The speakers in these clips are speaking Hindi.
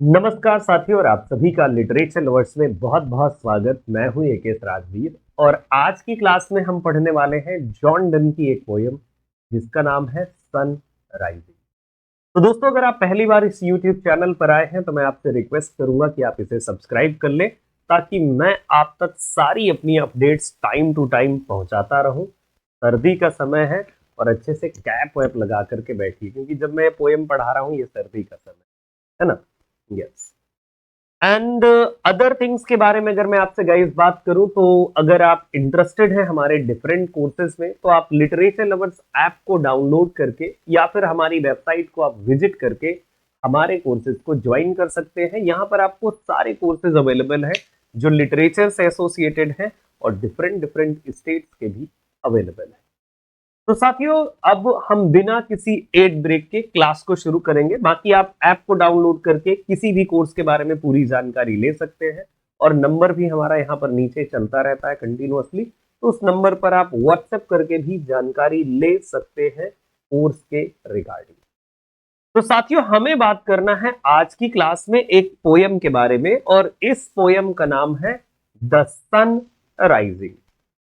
नमस्कार साथियों, और आप सभी का लिटरेचर लवर्स में बहुत बहुत स्वागत। मैं हूं एकेश राजवीर और आज की क्लास में हम पढ़ने वाले हैं जॉन डन की एक पोयम जिसका नाम है सन राइजिंग। तो दोस्तों, अगर आप पहली बार इस यूट्यूब चैनल पर आए हैं तो मैं आपसे रिक्वेस्ट करूंगा कि आप इसे सब्सक्राइब कर लें ताकि मैं आप तक सारी अपनी अपडेट्स टाइम टू टाइम पहुंचाता रहूं। सर्दी का समय है और अच्छे से कैप वैप लगा करके बैठिए, क्योंकि जब मैं पोयम पढ़ा रहा हूं ये सर्दी का समय है ना। यस। एंड अदर थिंग्स के बारे में अगर मैं आपसे गाइस बात करूं तो अगर आप इंटरेस्टेड हैं हमारे डिफरेंट कोर्सेज में तो आप लिटरेचर लवर्स ऐप को डाउनलोड करके या फिर हमारी वेबसाइट को आप विजिट करके हमारे कोर्सेज को ज्वाइन कर सकते हैं। यहाँ पर आपको सारे कोर्सेज अवेलेबल हैं जो लिटरेचर से एसोसिएटेड हैं और डिफरेंट डिफरेंट स्टेट्स के भी अवेलेबल हैं। तो साथियों, अब हम बिना किसी एड ब्रेक के क्लास को शुरू करेंगे। बाकी आप ऐप को डाउनलोड करके किसी भी कोर्स के बारे में पूरी जानकारी ले सकते हैं और नंबर भी हमारा यहाँ पर नीचे चलता रहता है कंटिन्यूअसली, तो उस नंबर पर आप व्हाट्सएप करके भी जानकारी ले सकते हैं कोर्स के रिगार्डिंग। तो साथियों, हमें बात करना है आज की क्लास में एक पोयम के बारे में और इस पोयम का नाम है द सन राइजिंग।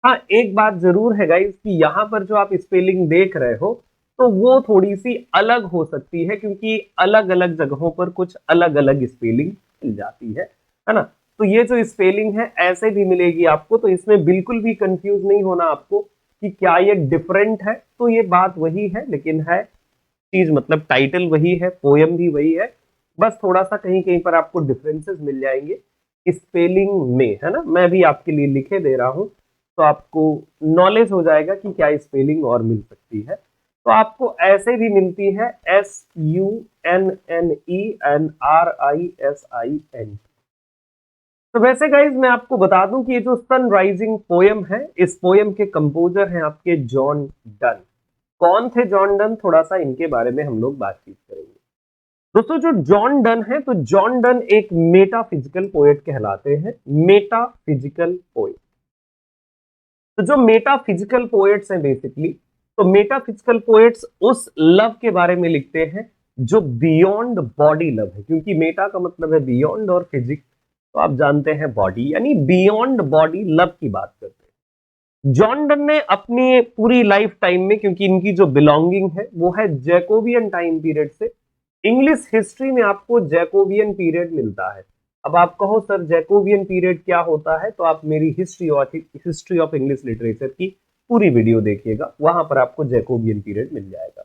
हाँ, एक बात जरूर है गाइस कि यहाँ पर जो आप स्पेलिंग देख रहे हो तो वो थोड़ी सी अलग हो सकती है, क्योंकि अलग अलग जगहों पर कुछ अलग अलग स्पेलिंग मिल जाती है ना। तो ये जो स्पेलिंग है ऐसे भी मिलेगी आपको, तो इसमें बिल्कुल भी कंफ्यूज नहीं होना आपको कि क्या ये डिफरेंट है। तो ये बात वही है, लेकिन है चीज मतलब टाइटल वही है, पोयम भी वही है, बस थोड़ा सा कहीं कहीं पर आपको डिफरेंसेस मिल जाएंगे स्पेलिंग में, है ना। मैं भी आपके लिए लिखे दे रहा हूं तो आपको नॉलेज हो जाएगा कि क्या स्पेलिंग और मिल सकती है। तो आपको ऐसे भी मिलती है SUNNENRISIN। तो वैसे गाइज मैं आपको बता दूं कि ये जो सनराइजिंग पोयम है, इस पोयम के कंपोजर हैं आपके जॉन डन। कौन थे जॉन डन, थोड़ा सा इनके बारे में हम लोग बातचीत करेंगे। दोस्तों, जो जॉन डन है तो जॉन डन एक मेटाफिजिकल पोएट कहलाते हैं। मेटाफिजिकल पोएट, तो जो मेटाफिजिकल पोएट्स हैं बेसिकली, तो मेटाफिजिकल पोएट्स उस लव के बारे में लिखते हैं जो बियॉन्ड बॉडी लव है, क्योंकि मेटा का मतलब है बियॉन्ड और फिजिक्स तो आप जानते हैं बॉडी, यानी बियॉन्ड बॉडी लव की बात करते हैं। जॉन डन ने अपनी पूरी लाइफ टाइम में, क्योंकि इनकी जो बिलोंगिंग है वो है जैकोबियन टाइम पीरियड से, इंग्लिश हिस्ट्री में आपको जैकोबियन पीरियड मिलता है। अब आप कहो सर जैकोबियन पीरियड क्या होता है, तो आप मेरी हिस्ट्री ऑफ इंग्लिश लिटरेचर की पूरी वीडियो देखिएगा, वहां पर आपको जैकोबियन पीरियड मिल जाएगा।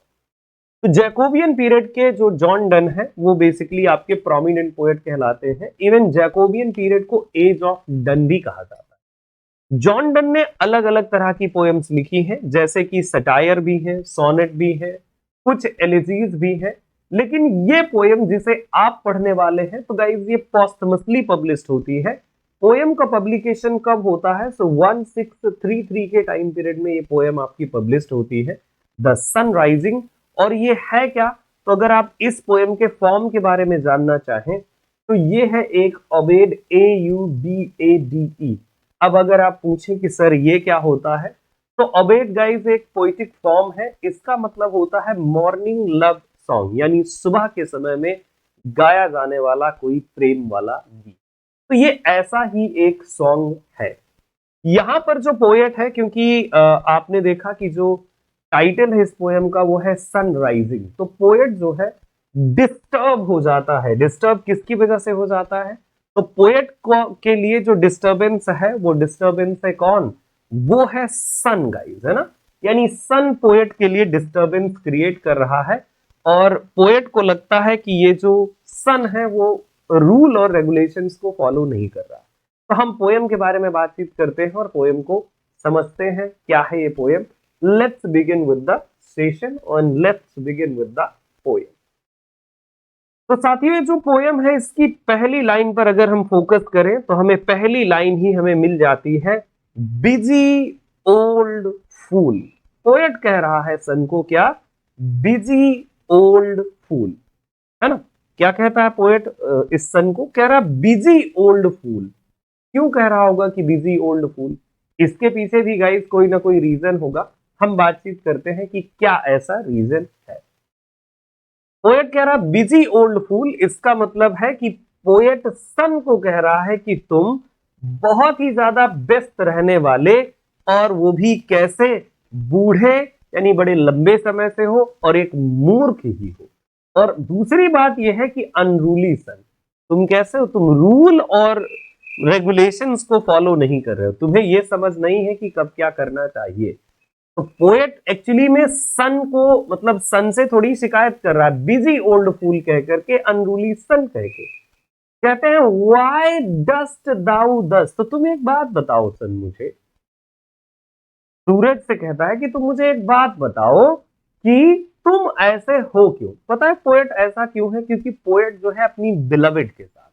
तो जैकोबियन पीरियड के जो जॉन डन है वो बेसिकली आपके प्रोमिनेंट पोएट कहलाते हैं। इवन जैकोबियन पीरियड को एज ऑफ डन भी कहा जाता है। जॉन डन ने अलग अलग तरह की पोएम्स लिखी हैं, जैसे कि सटायर भी है, सोनेट भी है, कुछ एलिजीज भी है। लेकिन ये पोएम जिसे आप पढ़ने वाले हैं तो गाइज ये पोस्टमसली पब्लिश्ड होती है। पोएम का पब्लिकेशन कब होता है, सो 1633 के टाइम पीरियड में ये पोएम आपकी पब्लिश्ड होती है, द सन राइजिंग। और ये है क्या, तो अगर आप इस पोएम के फॉर्म के बारे में जानना चाहें तो ये है एक ओबेड, AUBADE। अब अगर आप पूछें कि सर ये क्या होता है, तो ओबेड गाइज एक पोइटिक फॉर्म है। इसका मतलब होता है मॉर्निंग लव सॉन्ग, यानी सुबह के समय में गाया जाने वाला कोई प्रेम वाला गीत। तो ये ऐसा ही एक सॉन्ग है। यहाँ पर जो पोएट है, क्योंकि आपने देखा कि जो टाइटल है इस पोएम का वो है सनराइजिंग, तो पोएट जो है डिस्टर्ब हो जाता है। डिस्टर्ब किसकी वजह से हो जाता है, तो पोएट को के लिए जो डिस्टर्बेंस है वो डिस्टर्बेंस है कौन, वो है सन गाइज, है ना। यानी सन पोएट के लिए डिस्टर्बेंस क्रिएट कर रहा है और पोएट को लगता है कि ये जो सन है वो रूल और रेगुलेशंस को फॉलो नहीं कर रहा। तो हम पोएम के बारे में बातचीत करते हैं और पोएम को समझते हैं क्या है ये poem. Let's begin with the session और let's begin with the poem. तो साथियों, ये जो पोएम है इसकी पहली लाइन पर अगर हम फोकस करें तो हमें पहली लाइन ही हमें मिल जाती है, बिजी ओल्ड फूल। पोएट कह रहा है सन को क्या, बिजी ओल्ड फूल, है ना। क्या कहता है पोएट इस सन को, कह रहा बिजी ओल्ड फूल। क्यों कह रहा होगा कि बिजी ओल्ड फूल, इसके पीछे भी गाइस कोई ना कोई रीजन होगा। हम बातचीत करते हैं कि क्या ऐसा रीजन है। पोएट कह रहा बिजी ओल्ड फूल, इसका मतलब है कि पोएट सन को कह रहा है कि तुम बहुत ही ज्यादा व्यस्त रहने वाले, और वो भी कैसे, बूढ़े यानी बड़े लंबे समय से हो, और एक मूर्ख ही हो। और दूसरी बात यह है कि अनरूली सन, तुम कैसे हो, तुम रूल और रेगुलेशंस को फॉलो नहीं कर रहे हो, तुम्हें यह समझ नहीं है कि कब क्या करना चाहिए। तो पोएट एक्चुअली में सन को, मतलब सन से थोड़ी शिकायत कर रहा है, बिजी ओल्ड फूल कह करके, अनरूली सन कह के। कहते हैं व्हाई डस्ट दाउ दस, तो तुम एक बात बताओ सन मुझे, सूरज से कहता है कि तुम मुझे एक बात बताओ कि तुम ऐसे हो क्यों। पता है पोएट ऐसा क्यों है, क्योंकि पोएट जो है अपनी बिलविड के साथ,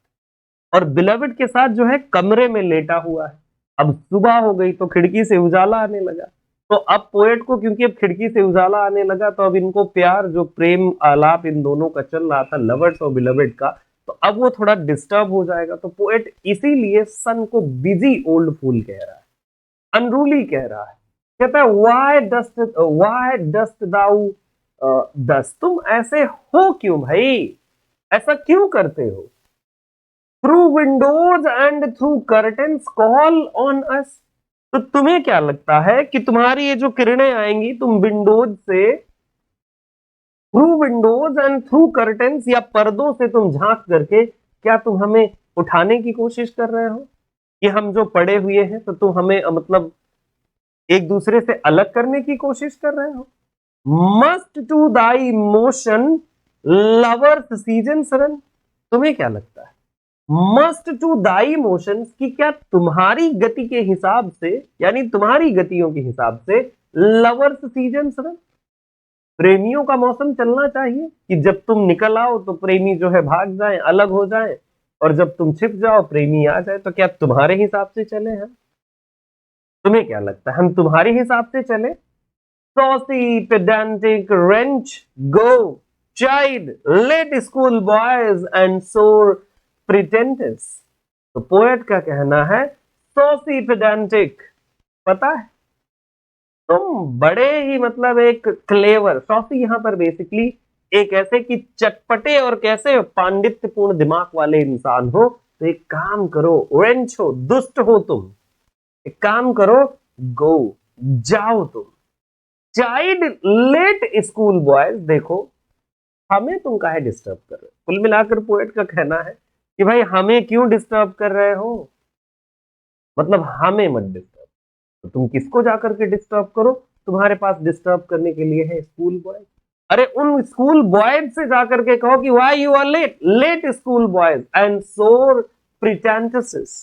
और बिलविड के साथ जो है कमरे में लेटा हुआ है। अब सुबह हो गई तो खिड़की से उजाला आने लगा, तो अब पोएट को क्योंकि अब खिड़की से उजाला आने लगा, तो अब इनको प्यार, जो प्रेम आलाप इन दोनों का चल रहा था, लवर्स और बिलविड का, तो अब वो थोड़ा डिस्टर्ब हो जाएगा। तो पोएट इसीलिए सन को बिजी ओल्ड फूल कह रहा है, अनरूली कह रहा है। कहता है वाई डस्ट दाउ दस, तुम ऐसे हो क्यों भाई, ऐसा क्यों करते हो। Through Windows and through curtains call on us, तो तुम्हें क्या लगता है कि तुम्हारी ये जो किरणें आएंगी, तुम विंडोज से, through Windows and through curtains, या पर्दों से तुम झांक करके, क्या तुम हमें उठाने की कोशिश कर रहे हो, कि हम जो पड़े हुए हैं तो तुम हमें मतलब एक दूसरे से अलग करने की कोशिश कर रहे हो। Must to thy motion lovers season run, तुम्हें क्या लगता है मस्ट टू दाई मोशंस, की क्या तुम्हारी गति के हिसाब से, यानी तुम्हारी गतियों के हिसाब से, लवर्स सीजन सरन, प्रेमियों का मौसम चलना चाहिए, कि जब तुम निकल आओ तो प्रेमी जो है भाग जाएं, अलग हो जाएं, और जब तुम छिप जाओ प्रेमी आ जाए, तो क्या तुम्हारे हिसाब से चले हम, तुम्हें क्या लगता है हम तुम्हारे हिसाब से चले। Saucy pedantic wretch go child late school boys and sour prentices, तो पोएट का कहना है सॉसी पेडेंटिक, पता है तुम बड़े ही मतलब एक क्लेवर, सॉसी यहां पर बेसिकली एक ऐसे कि चटपटे और कैसे पांडित्यपूर्ण दिमाग वाले इंसान हो, तो एक काम करो, रेंच हो, दुष्ट हो तुम, एक काम करो, गो जाओ तुम, चाइल्ड लेट स्कूल बॉयज, देखो हमें तुम काहे डिस्टर्ब कर रहे हो। कुल मिलाकर पोएट का कहना है कि भाई हमें क्यों डिस्टर्ब कर रहे हो, मतलब हमें मत डिस्टर्ब, तो तुम किसको जाकर के डिस्टर्ब करो, तुम्हारे पास डिस्टर्ब करने के लिए है स्कूल बॉयज। अरे उन स्कूल बॉयज से जाकर के कहो कि why you are late, late school boys and sour prentices,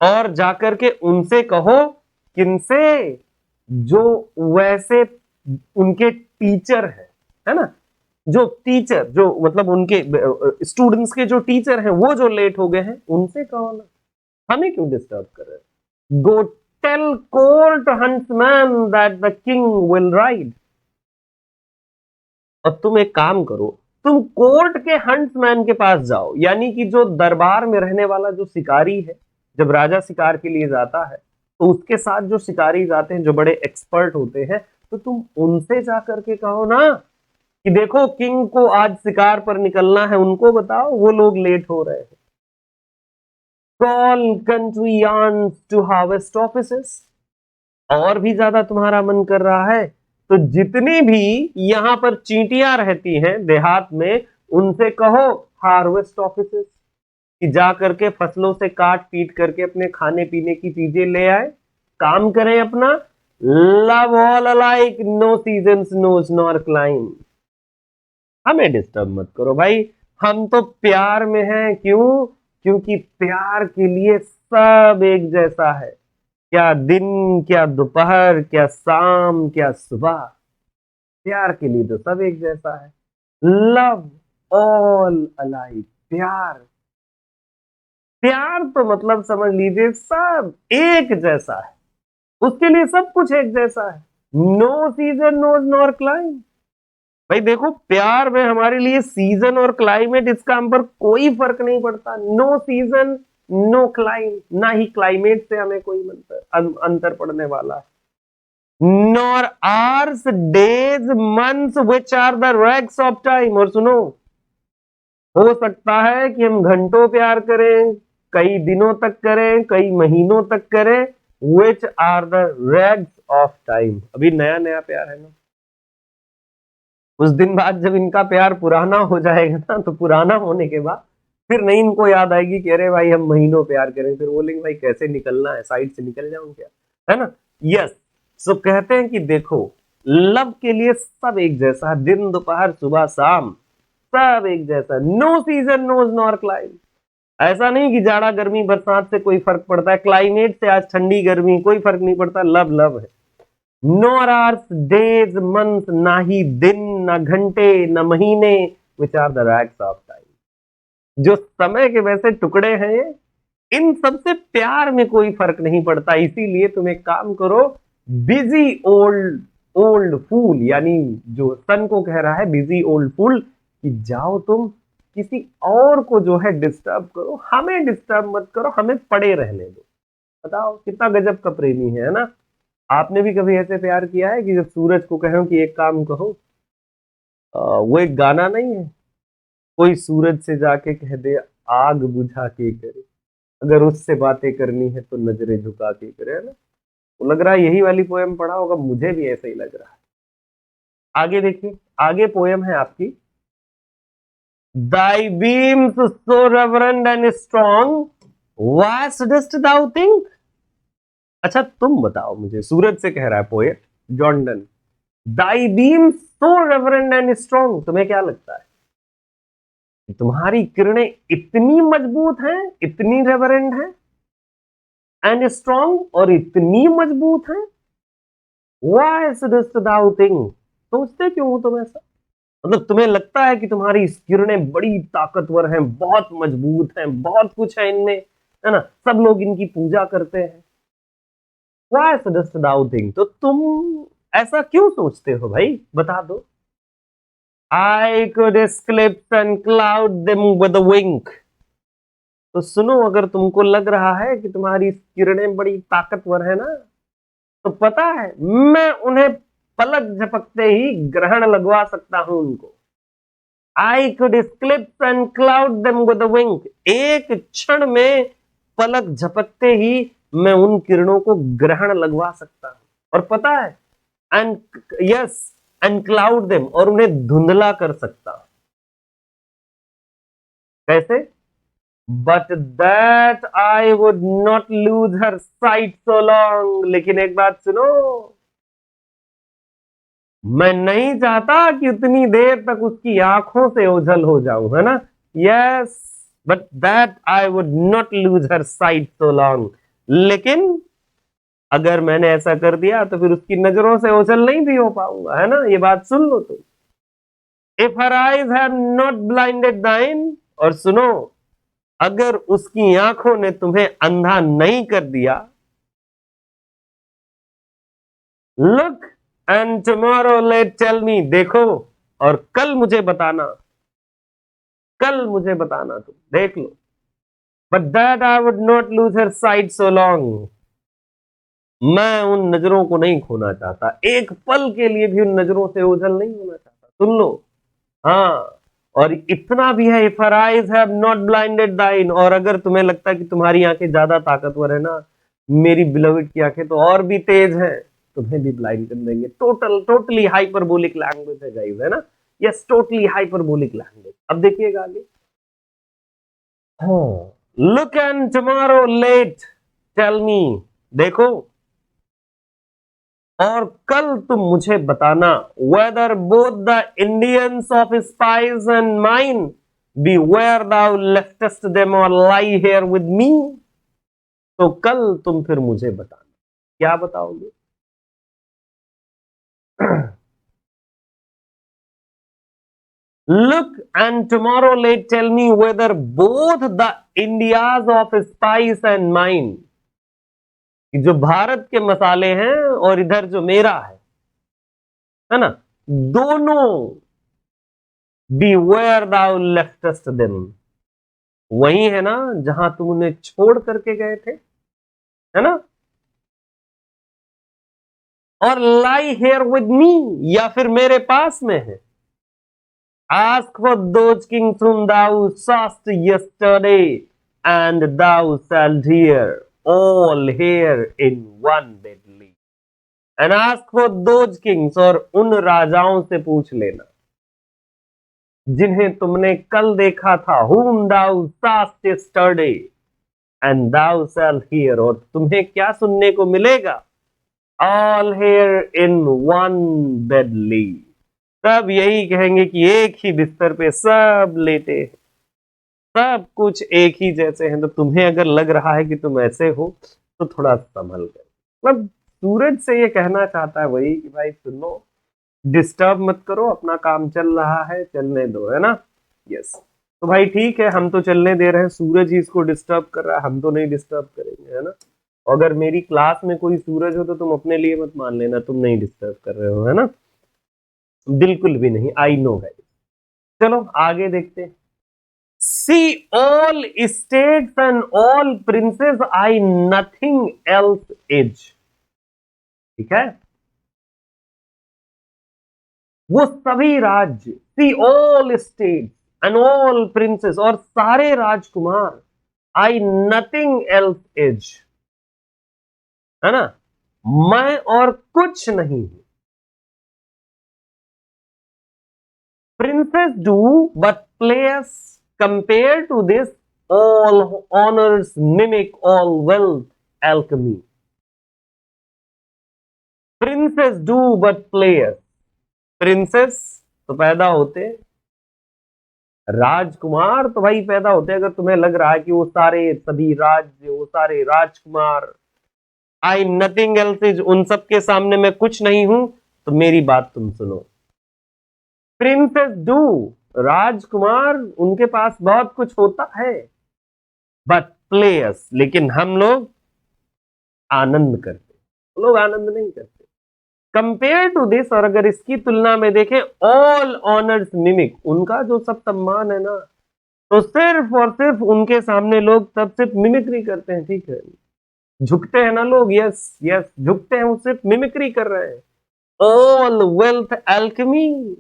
और जाकर के उनसे कहो, किनसे, जो वैसे उनके टीचर है ना, जो टीचर, जो मतलब उनके स्टूडेंट्स के जो टीचर हैं वो जो लेट हो गए हैं, उनसे कहो ना, हमें क्यों डिस्टर्ब कर रहे हैं। Go tell court huntsman that the king will ride, और तुम एक काम करो, तुम कोर्ट के हंट्समैन के पास जाओ, यानी कि जो दरबार में रहने वाला जो शिकारी है, जब राजा शिकार के लिए जाता है तो उसके साथ जो शिकारी जाते हैं, जो बड़े एक्सपर्ट होते हैं, तो तुम उनसे जाकर के कहो ना कि देखो किंग को आज शिकार पर निकलना है, उनको बताओ, वो लोग लेट हो रहे हैं। Call country ants to harvest offices, और भी ज्यादा तुम्हारा मन कर रहा है तो जितनी भी यहां पर चींटियां रहती हैं देहात में, उनसे कहो हार्वेस्ट ऑफिसेस, कि जा करके फसलों से काट पीट करके अपने खाने पीने की चीजें ले आए, काम करें अपना। Love all alike no seasons knows nor clime, हमें डिस्टर्ब मत करो भाई, हम तो प्यार में हैं, क्यों, क्योंकि प्यार के लिए सब एक जैसा है, क्या दिन, क्या दोपहर, क्या शाम, क्या सुबह, प्यार के लिए तो सब एक जैसा है। लव ऑल अलाइक, प्यार, प्यार तो मतलब समझ लीजिए सब एक जैसा है, उसके लिए सब कुछ एक जैसा है। No season knows nor climate, भाई देखो प्यार में हमारे लिए सीजन और क्लाइमेट, इसका हम पर कोई फर्क नहीं पड़ता। नो सीजन नो क्लाइमेट, ना ही क्लाइमेट से हमें कोई अंतर पड़ने वाला है। nor hours, days, months, which are the rags of time. और सुनो, हो सकता है कि हम घंटों प्यार करें, कई दिनों तक करें, कई महीनों तक करें, which are the rags of time. अभी नया नया प्यार है ना, कुछ दिन बाद जब इनका प्यार पुराना हो जाएगा ना, तो पुराना होने के बाद फिर नहीं इनको याद आएगी कि अरे भाई हम महीनों प्यार करें, फिर बोलेंगे भाई कैसे निकलना है, साइड से निकल जाऊं क्या, है ना। यस, सो कहते हैं कि देखो, लव के लिए सब एक जैसा, दिन दोपहर सुबह शाम सब एक जैसा, no season knows nor climate. ऐसा नहीं कि जाड़ा गर्मी बरसात से कोई फर्क पड़ता है, क्लाइमेट से आज ठंडी गर्मी कोई फर्क नहीं पड़ता, लव लव है। नॉर आवर्स, डेज, मंथ, ना ही दिन, ना घंटे, ना महीने, which are the rags of time. जो समय के वैसे टुकड़े हैं, इन सबसे प्यार में कोई फर्क नहीं पड़ता। इसीलिए तुम एक काम करो, बिजी ओल्ड ओल्ड फूल, यानी जो सन को कह रहा है बिजी ओल्ड फूल, कि जाओ तुम किसी और को जो है डिस्टर्ब करो, हमें डिस्टर्ब मत करो, हमें पड़े रहने दो। बताओ कितना गजब का प्रेमी है ना। आपने भी कभी ऐसे प्यार किया है कि जब सूरज को कहो कि एक काम कहो, वो एक गाना नहीं है, कोई सूरज से जाके कह दे आग बुझा के करे, अगर उससे बातें करनी है तो नजरें झुका के करे, है ना। तो लग रहा है यही वाली पोएम पढ़ा होगा, मुझे भी ऐसा ही लग रहा है। आगे देखिए, आगे पोएम है आपकी, Thy beams so reverend and strong, why dost thou think? अच्छा तुम बताओ मुझे, सूरज से कह रहा है poet Jordan, Thy beams so reverend and strong, तुम्हें क्या लगता है तुम्हारी किरणें इतनी मजबूत हैं, इतनी रेवरेंड हैं, एंड स्ट्रॉन्ग, और इतनी मजबूत हैं, Why dost thou think? सोचते क्यों हो तुम ऐसा, मतलब तुम्हें लगता है कि तुम्हारी किरणें बड़ी ताकतवर हैं, बहुत मजबूत हैं, बहुत कुछ है इनमें, है ना, सब लोग इनकी पूजा करते हैं। Why dost thou think? तो तुम ऐसा क्यों सोचते हो भाई, बता दो। I could eclipse and cloud them with a wink. तो सुनो, अगर तुमको लग रहा है कि तुम्हारी किरणें बड़ी ताकतवर है ना, तो पता है मैं उन्हें पलक झपकते ही ग्रहण लगवा सकता हूं उनको। I could eclipse and cloud them with a wink. एक क्षण में पलक झपकते ही मैं उन किरणों को ग्रहण लगवा सकता हूं, और पता है and yes and cloud them, और उन्हें धुंधला कर सकता हूं। कैसे? But that I would not lose her sight so long. लेकिन एक बात सुनो, मैं नहीं चाहता कि उतनी देर तक उसकी आंखों से ओझल हो जाऊं, है ना। Yes, but that I would not lose her sight so long. लेकिन अगर मैंने ऐसा कर दिया तो फिर उसकी नजरों से ओझल नहीं भी हो पाऊंगा, है ना। ये बात सुन लो तुम। If her eyes have not blinded दाइन, और सुनो, अगर उसकी आंखों ने तुम्हें अंधा नहीं कर दिया, look and tomorrow late tell me, देखो और कल मुझे बताना, कल मुझे बताना, तुम देख लो। But that I would not lose her sight so long, मैं उन नजरों को नहीं खोना चाहता, एक पल के लिए भी उन नजरों से ओझल नहीं होना चाहता। सुन लो, हाँ, और इतना भी है, if her eyes have not blinded दाइन, और अगर तुम्हें लगता है कि तुम्हारी आंखें ज्यादा ताकतवर है ना, मेरी बिलविड की आंखें तो और भी तेज हैं, तुम्हें भी ब्लाइंड कर देंगे। टोटली हाइपरबोलिक लैंग्वेज है गाइस, है ना। Yes, totally hyperbolic language. अब देखिएगा आगे, हाँ, look and tomorrow late tell me, देखो और कल तुम मुझे बताना, whether both the Indians of spice and mine be where thou leftest them और लाई हेयर विद मी। तो कल तुम फिर मुझे बताना, क्या बताओगे। Look and tomorrow late tell me whether both the Indias of spice and mine, जो भारत के मसाले हैं और इधर जो मेरा है ना, दोनों B where thou leftest them, वही है ना जहां तुम उन्हें छोड़ करके गए थे, है ना। और लाई हेयर विद मी, या फिर मेरे पास में है। Ask for those kings whom thou sawest yesterday, and thou shalt hear all here in one deadly. And ask for those kings, और उन राजाओं से पूछ लेना जिन्हें तुमने कल देखा था। Whom thou sawest yesterday, and thou shalt hear, और तुम्हें क्या सुनने को मिलेगा? All here in one deadly. सब यही कहेंगे कि एक ही बिस्तर पे सब लेटे हैं, सब कुछ एक ही जैसे हैं। तो तुम्हें अगर लग रहा है कि तुम ऐसे हो तो थोड़ा संभल कर, मतलब सूरज से ये कहना चाहता है वही कि भाई सुनो, डिस्टर्ब मत करो, अपना काम चल रहा है, चलने दो, है ना। यस, तो भाई ठीक है, हम तो चलने दे रहे हैं, सूरज ही इसको डिस्टर्ब कर रहा है, हम तो नहीं डिस्टर्ब करेंगे, है ना। अगर मेरी क्लास में कोई सूरज हो तो तुम अपने लिए मत मान लेना, तुम नहीं डिस्टर्ब कर रहे हो, है ना, बिल्कुल भी नहीं, आई नो है। चलो आगे देखते हैं। She all states and all princes I nothing else is. ठीक है, वो सभी राज्य, she all states and all princes, और सारे राजकुमार, आई नथिंग एल्स इज, है ना, मैं और कुछ नहीं हूं। Princes do but players compare to this, all honors mimic all wealth alchemy. Princes do but players, princess तो पैदा होते, राजकुमार तो भाई पैदा होते। अगर तुम्हें लग रहा है कि वो सारे सभी राज्य, वो सारे राजकुमार, आई नथिंग एल्स इज, उन सब के सामने मैं कुछ नहीं हूं, तो मेरी बात तुम सुनो। प्रिंसेस डू, राजकुमार उनके पास बहुत कुछ होता है, बट प्लेयर्स, लेकिन हम लोग आनंद करते, वो लोग आनंद नहीं करते। कंपेयर टू दिस, और अगर इसकी तुलना में देखें, ऑल ऑनर्स मिमिक, उनका जो सब सम्मान है ना, तो सिर्फ और सिर्फ उनके सामने लोग तब सिर्फ मिमिक्री करते हैं। ठीक है, झुकते हैं ना लोग, यस यस झुकते हैं, वो सिर्फ मिमिक्री कर रहे हैं। ऑल वेल्थ एल्केमी,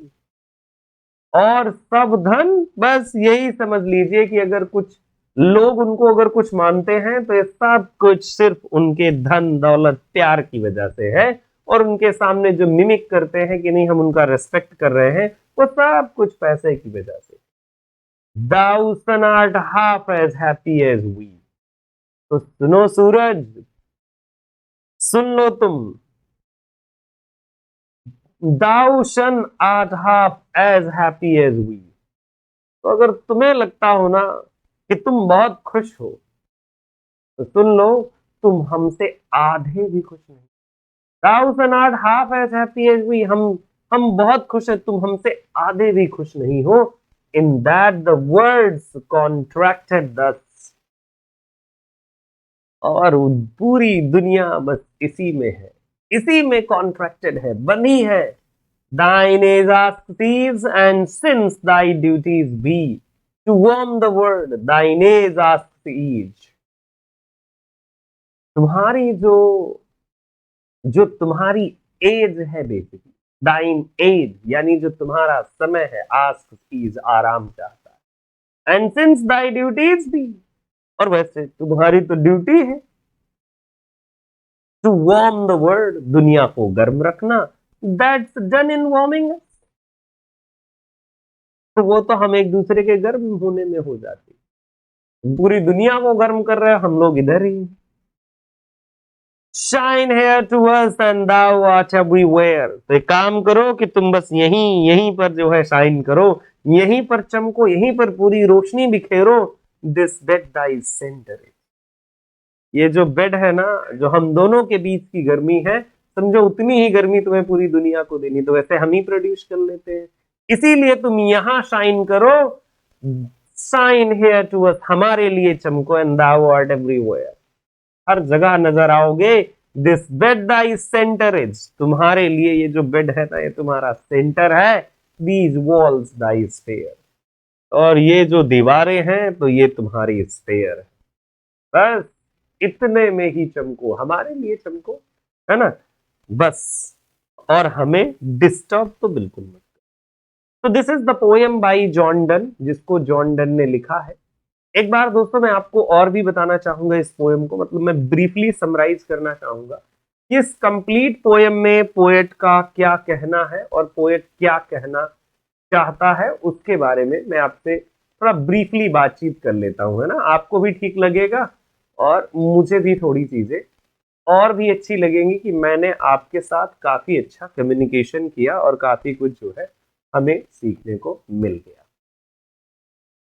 और सब धन, बस यही समझ लीजिए कि अगर कुछ लोग उनको अगर कुछ मानते हैं तो ये सब कुछ सिर्फ उनके धन दौलत प्यार की वजह से है, और उनके सामने जो मिमिक करते हैं कि नहीं हम उनका रेस्पेक्ट कर रहे हैं, वो सब कुछ पैसे की वजह से। Thou son art half as happy as we, तो सुनो सूरज, सुन लो तुम, Thou son art half as happy as we, तो अगर तुम्हें लगता हो ना कि तुम बहुत खुश हो, तो सुन लो, तुम हमसे आधे भी खुश नहीं। Thou son art half as happy as we, हम बहुत खुश है, तुम हमसे आधे भी खुश नहीं हो। In that the words contracted thus, और पूरी दुनिया बस इसी में है, इसी में कॉन्ट्रैक्टेड है, बनी है। Thine age asks thieves, and since thy duties be to warm the world, thine age asks each, तुम्हारी जो तुम्हारी एज है, बेसिकली दाइन एज यानी जो तुम्हारा समय है, आस्क इज आराम चाहता है, एंड सिंस दाई ड्यूटीज भी, और वैसे तुम्हारी तो ड्यूटी है टू वार्म द वर्ल्ड, दुनिया को गर्म रखना, दैट्स डन इन वार्मिंग, तो वो तो हम एक दूसरे के गर्म होने में हो जाती। पूरी दुनिया को गर्म कर रहे हैं, हम लोग इधर ही। Shine here to us and thou art everywhere, तो एक काम करो कि तुम बस यहीं पर जो है शाइन करो, यहीं पर चमको, यहीं पर पूरी रोशनी बिखेरो। दिस बेड दाई सेंटर, ये जो बेड है ना, जो हम दोनों के बीच की गर्मी है, समझो उतनी ही गर्मी तुम्हें पूरी दुनिया को देनी, तो वैसे हम ही प्रोड्यूस कर लेते हैं, इसीलिए तुम यहां शाइन करो। शाइन हेयर टू अस, हमारे लिए चमको, एंड दाउ आर्ट एवरीवेयर, हर जगह नजर आओगे। This bed Dai centre is, तुम्हारे लिए ये जो बेड है ना, ये तुम्हारा सेंटर है। दीज वॉल्स दाई स्फेयर, और ये जो दीवारें हैं तो ये तुम्हारी स्फेयर है। बस इतने में ही चमको, हमारे लिए चमको, है ना। बस, और हमें डिस्टर्ब तो बिल्कुल मत। तो this is the poem by John Donne, जिसको जॉन डन ने लिखा है। एक बार दोस्तों मैं आपको और भी बताना चाहूंगा इस पोएम को, मतलब मैं ब्रीफली समराइज करना चाहूंगा कि इस कंप्लीट पोएम में पोएट का क्या कहना है और पोएट क्या कहना चाहता है, उसके बारे में मैं आपसे थोड़ा ब्रीफली बातचीत कर लेता हूं, है ना। आपको भी ठीक लगेगा और मुझे भी थोड़ी चीजें और भी अच्छी लगेंगी कि मैंने आपके साथ काफी अच्छा कम्युनिकेशन किया और काफी कुछ जो है हमें सीखने को मिल गया।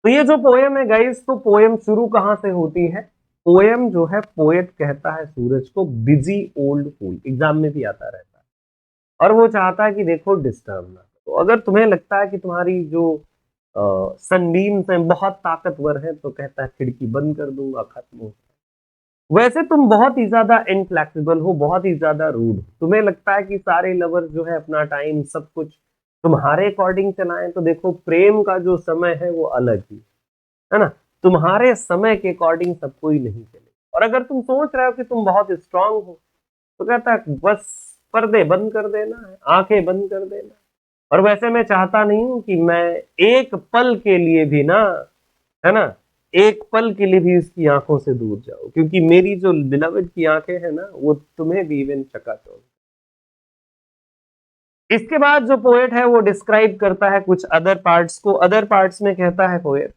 तो ये जो पोएम है गाइस, तो पोएम शुरू कहां से होती है? पोएम जो है, पोएट कहता है सूरज को बिजी ओल्ड फूल, एग्जाम में भी आता रहता है, और वो चाहता है कि देखो डिस्टर्ब ना। तो अगर तुम्हें लगता है कि तुम्हारी जो सनबीम्स हैं बहुत ताकतवर है, तो कहता है खिड़की बंद कर दूंगा, खत्म हो। वैसे तुम बहुत ही ज्यादा इनफ्लेक्सिबल हो, बहुत ही ज्यादा रूड हो, तुम्हें लगता है कि सारे लवर्स जो है अपना टाइम सब कुछ तुम्हारे अकॉर्डिंग चलाएं, तो देखो प्रेम का जो समय है वो अलग ही है ना। तुम्हारे समय के अकॉर्डिंग सब कोई नहीं चले। और अगर तुम सोच रहे हो कि तुम बहुत स्ट्रांग हो, तो कहता है बस पर्दे बंद कर देना है, आंखें बंद कर देना है। और वैसे मैं चाहता नहीं हूं कि मैं एक पल के लिए भी ना, है ना, एक पल के लिए भी उसकी आंखों से दूर जाओ, क्योंकि मेरी जो बिलवड की आंखें हैं ना, वो तुम्हें भी इवन चकाचौंध। इसके बाद जो पोएट है वो डिस्क्राइब करता है कुछ अदर पार्ट्स को। अदर पार्ट्स में कहता है पोएट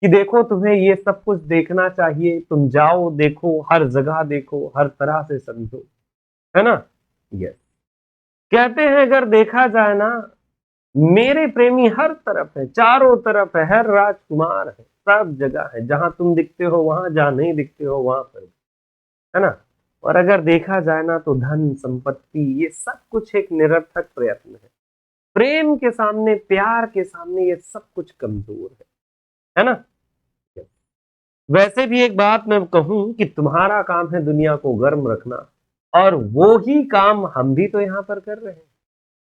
कि देखो तुम्हें ये सब कुछ देखना चाहिए, तुम जाओ देखो, हर जगह देखो, हर तरह से समझो, है ना। यस, कहते हैं अगर देखा जाए ना, मेरे प्रेमी हर तरफ है, चारों तरफ है, हर राजकुमार है, सब जगह है, जहां तुम दिखते हो वहां, जहां नहीं दिखते हो वहां पर, है ना। और अगर देखा जाए ना, तो धन संपत्ति ये सब कुछ एक निरर्थक प्रयत्न है, प्रेम के सामने, प्यार के सामने ये सब कुछ कमजोर है ना। वैसे भी एक बात मैं कहूं कि तुम्हारा काम है दुनिया को गर्म रखना, और वो ही काम हम भी तो यहाँ पर कर रहे हैं।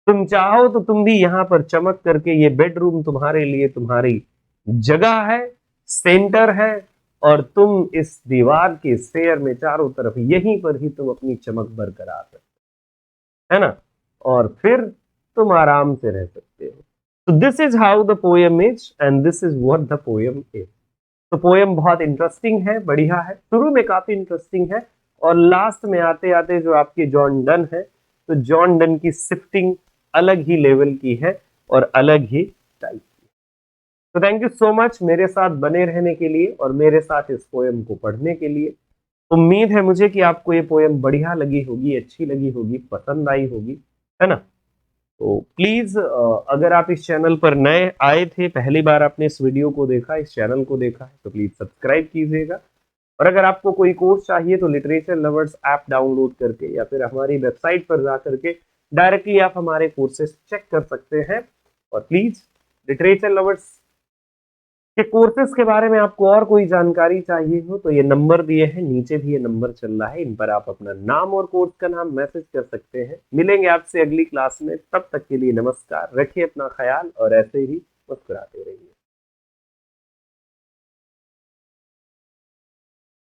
तुम चाहो तो तुम भी यहाँ पर चमक करके, ये बेडरूम तुम्हारे लिए तुम्हारी जगह है, सेंटर है, और तुम इस दीवार के स्फेयर में चारों तरफ यहीं पर ही तुम अपनी चमक बरकरार रखते, है ना। और फिर तुम आराम से रह सकते हो। तो this is how the poem is, and this is what the poem is. तो पोएम बहुत इंटरेस्टिंग है, बढ़िया है, शुरू में काफी इंटरेस्टिंग है, और लास्ट में आते आते जो आपके जॉन डन है, तो जॉन डन की शिफ्टिंग अलग ही लेवल की है और अलग ही टाइप की। तो थैंक यू सो मच मेरे साथ बने रहने के लिए और मेरे साथ इस पोएम को पढ़ने के लिए। उम्मीद है मुझे कि आपको ये पोएम बढ़िया लगी होगी, अच्छी लगी होगी, पसंद आई होगी, है ना। तो प्लीज अगर आप इस चैनल पर नए आए थे, पहली बार आपने इस वीडियो को देखा, इस चैनल को देखा है, तो प्लीज सब्सक्राइब कीजिएगा। और अगर आपको कोई कोर्स चाहिए तो लिटरेचर लवर्स ऐप डाउनलोड करके या फिर हमारी वेबसाइट पर जा करके डायरेक्टली आप हमारे कोर्सेज चेक कर सकते हैं। और प्लीज लिटरेचर लवर्स के कोर्सेज के बारे में आपको और कोई जानकारी चाहिए हो, तो ये नंबर दिए हैं नीचे, भी ये नंबर चल रहा है, इन पर आप अपना नाम और कोर्स का नाम मैसेज कर सकते हैं। मिलेंगे आपसे अगली क्लास में, तब तक के लिए नमस्कार, रखिए अपना ख्याल और ऐसे ही मुस्कुराते रहिए।